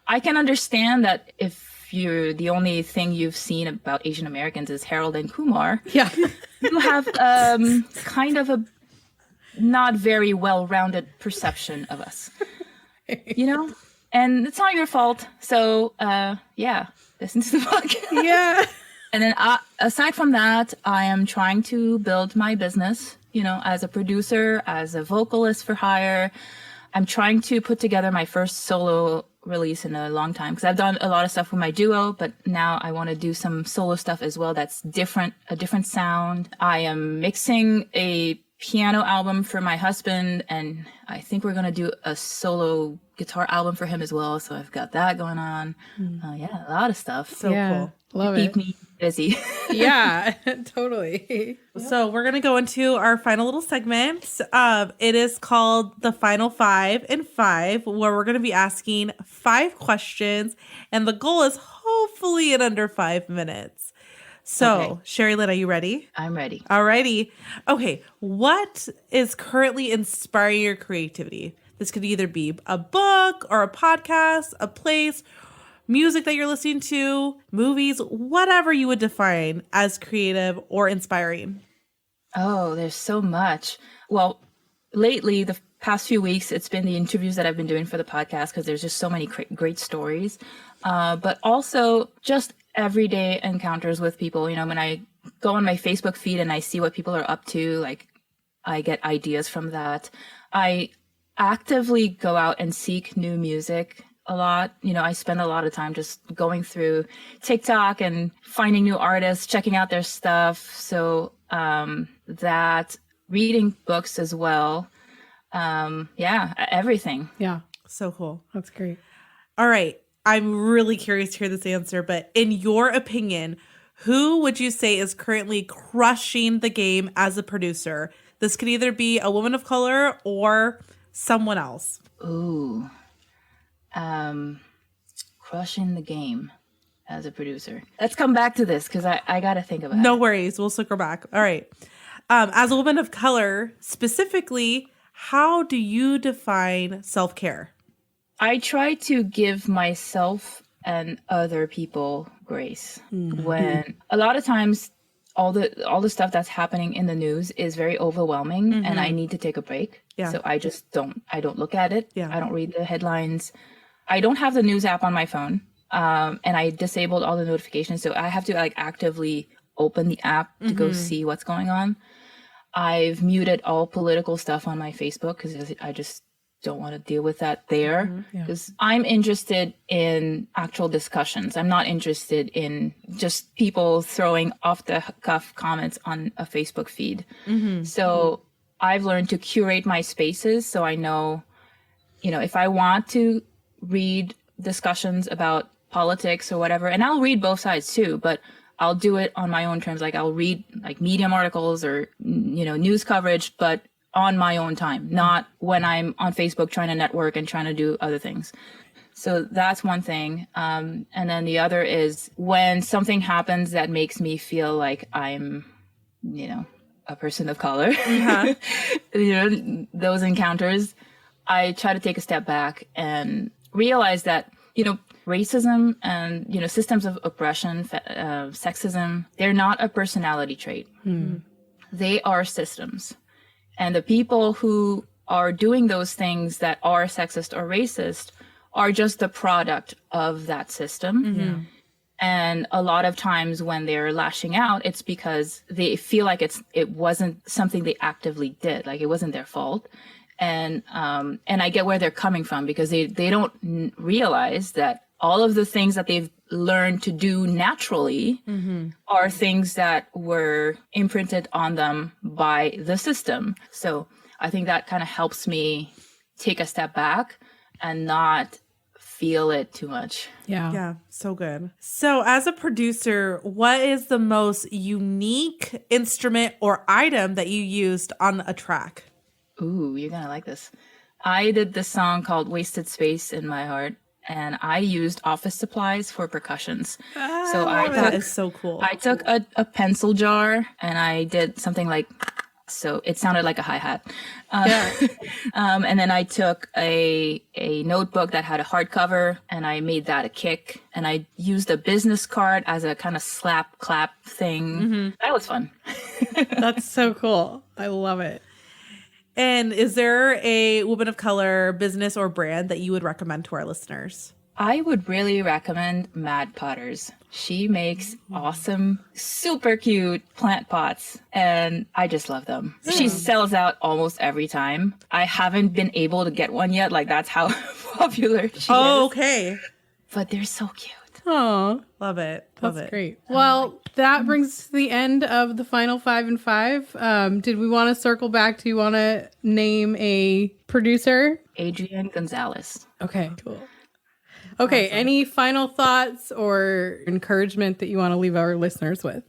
Speaker 1: I can understand that if the only thing you've seen about Asian Americans is Harold and Kumar.
Speaker 3: Yeah.
Speaker 1: You have kind of a not very well-rounded perception of us, and it's not your fault. So, listen to the podcast.
Speaker 3: Yeah.
Speaker 1: And then aside from that, I am trying to build my business, as a producer, as a vocalist for hire. I'm trying to put together my first solo release in a long time, because I've done a lot of stuff with my duo, but now I want to do some solo stuff as well that's different, a different sound. I am mixing a piano album for my husband, and I think we're going to do a solo guitar album for him as well, so I've got that going on. A lot of stuff.
Speaker 4: So cool.
Speaker 3: Love
Speaker 1: Keep
Speaker 3: it.
Speaker 1: me busy.
Speaker 3: Yeah, totally.
Speaker 4: So we're going to go into our final little segment. It is called the Final 5 in 5, where we're going to be asking 5 questions. And the goal is hopefully in under 5 minutes. So,
Speaker 1: Okay.
Speaker 4: Sherry-Lynn, are you ready?
Speaker 1: I'm ready.
Speaker 4: Alrighty. Okay. What is currently inspiring your creativity? This could either be a book or a podcast, a place, music that you're listening to, movies, whatever you would define as creative or inspiring.
Speaker 1: Oh, there's so much. Well, lately, the past few weeks, it's been the interviews that I've been doing for the podcast because there's just so many great stories. But also just everyday encounters with people. You know, when I go on my Facebook feed and I see what people are up to, like I get ideas from that. I actively go out and seek new music a lot. You know, I spend a lot of time just going through TikTok and finding new artists, checking out their stuff. So that, reading books as well. Yeah, everything.
Speaker 3: Yeah,
Speaker 4: So cool.
Speaker 3: that's great.
Speaker 4: All right. I'm really curious to hear this answer, but in your opinion, who would you say is currently crushing the game as a producer? This could either be a woman of color or someone else.
Speaker 1: Ooh. Crushing the game as a producer. Let's come back to this because I got to think about
Speaker 4: No
Speaker 1: it.
Speaker 4: worries. We'll circle back. All right. As a woman of color, specifically, how do you define self-care?
Speaker 1: I try to give myself and other people grace. When a lot of times all the stuff that's happening in the news is very overwhelming and I need to take a break.
Speaker 4: Yeah.
Speaker 1: So I just don't look at it.
Speaker 4: Yeah.
Speaker 1: I don't read the headlines. I don't have the news app on my phone. And I disabled all the notifications. So I have to like actively open the app to go see what's going on. I've muted all political stuff on my Facebook because I just don't want to deal with that there because I'm interested in actual discussions. I'm not interested in just people throwing off the cuff comments on a Facebook feed. So I've learned to curate my spaces so I know, you know, if I want to read discussions about politics or whatever, and I'll read both sides too, but I'll do it on my own terms. Like I'll read like Medium articles or, you know, news coverage, but on my own time, not when I'm on Facebook trying to network and trying to do other things. So that's one thing. And then the other is when something happens that makes me feel like I'm, you know, a person of color, you know, those encounters, I try to take a step back and realize that, you know, racism and, you know, systems of oppression, sexism, they're not a personality trait. They are systems. And the people who are doing those things that are sexist or racist are just the product of that system. And a lot of times when they're lashing out, it's because they feel like it wasn't something they actively did, like it wasn't their fault. And I get where they're coming from because they don't realize that all of the things that they've learned to do naturally are things that were imprinted on them by the system. So I think that kind of helps me take a step back and not feel it too much.
Speaker 4: Yeah, so good. So as a producer, what is the most unique instrument or item that you used on a track?
Speaker 1: Ooh, you're gonna like this. I did this song called Wasted Space in My Heart, and I used office supplies for percussions. So
Speaker 4: That is so cool.
Speaker 1: I took a pencil jar and I did something like, so it sounded like a hi-hat. And then I took a notebook that had a hardcover and I made that a kick. And I used a business card as a kind of slap clap thing. That was fun.
Speaker 3: That's so cool. I love it.
Speaker 4: And is there a woman of color business or brand that you would recommend to our listeners?
Speaker 1: I would really recommend Mad Potters. She makes awesome, super cute plant pots, and I just love them. She sells out almost every time. I haven't been able to get one yet. Like, that's how popular she is.
Speaker 4: Okay.
Speaker 1: But they're so cute.
Speaker 3: Oh,
Speaker 4: Love it. Love
Speaker 3: that's
Speaker 4: it.
Speaker 3: great. Well, that brings us to the end of the final 5 and 5. Did we want to circle back? Do you want to name a producer?
Speaker 1: Adrienne Gonzalez.
Speaker 3: Okay, cool. Okay. Any final thoughts or encouragement that you want to leave our listeners with?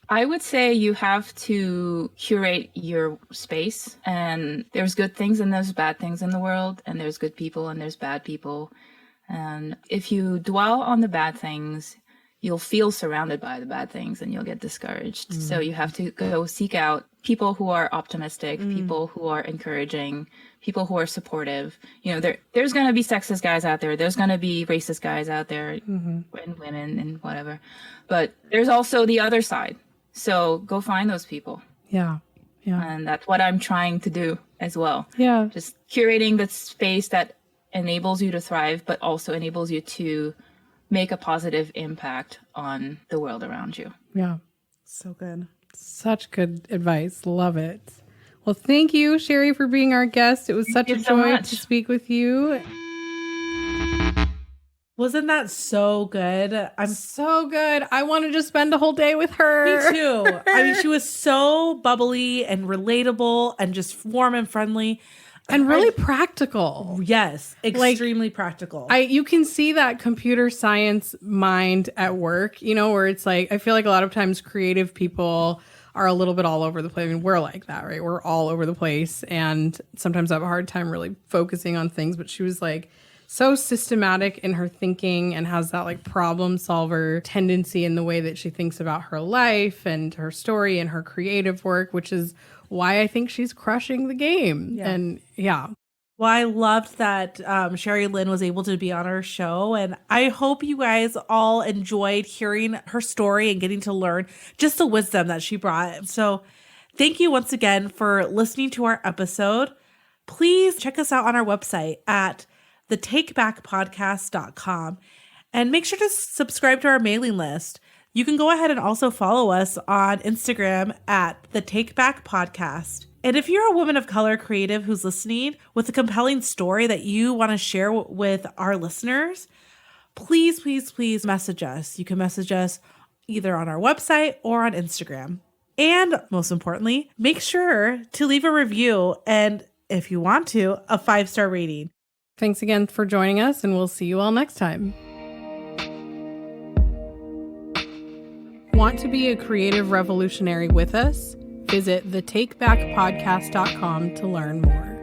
Speaker 1: I would say you have to curate your space, and there's good things and there's bad things in the world, and there's good people and there's bad people. And if you dwell on the bad things, you'll feel surrounded by the bad things and you'll get discouraged. So you have to go seek out people who are optimistic, people who are encouraging, people who are supportive. You know, there's going to be sexist guys out there. There's going to be racist guys out there and women and whatever. But there's also the other side. So go find those people.
Speaker 3: Yeah. Yeah.
Speaker 1: And that's what I'm trying to do as well.
Speaker 3: Yeah.
Speaker 1: Just curating the space that enables you to thrive, but also enables you to make a positive impact on the world around you.
Speaker 3: Yeah.
Speaker 4: So good.
Speaker 3: Such good advice. Love it. Well, thank you, Sherry, for being our guest. It was such a joy to speak with you.
Speaker 4: Wasn't that so good? I'm
Speaker 3: so good. I want to just spend a whole day with her.
Speaker 4: Me too. I mean, she was so bubbly and relatable and just warm and friendly.
Speaker 3: And really practical.
Speaker 4: Yes, extremely practical.
Speaker 3: You can see that computer science mind at work, you know, where it's like, I feel like a lot of times creative people are a little bit all over the place. I mean, we're like that, right? We're all over the place. And sometimes I have a hard time really focusing on things. But she was like so systematic in her thinking and has that like problem solver tendency in the way that she thinks about her life and her story and her creative work, which is why I think she's crushing the game.
Speaker 4: Yeah.
Speaker 3: And yeah.
Speaker 4: Well, I loved that Sherry-Lynn was able to be on our show. And I hope you guys all enjoyed hearing her story and getting to learn just the wisdom that she brought. So thank you once again for listening to our episode. Please check us out on our website at thetakebackpodcast.com and make sure to subscribe to our mailing list. You can go ahead and also follow us on Instagram at The Take Back Podcast. And if you're a woman of color creative who's listening with a compelling story that you want to share with our listeners, please, please, please message us. You can message us either on our website or on Instagram. And most importantly, make sure to leave a review and, if you want to, a 5-star rating.
Speaker 3: Thanks again for joining us, and we'll see you all next time. Want to be a creative revolutionary with us? Visit thetakebackpodcast.com to learn more.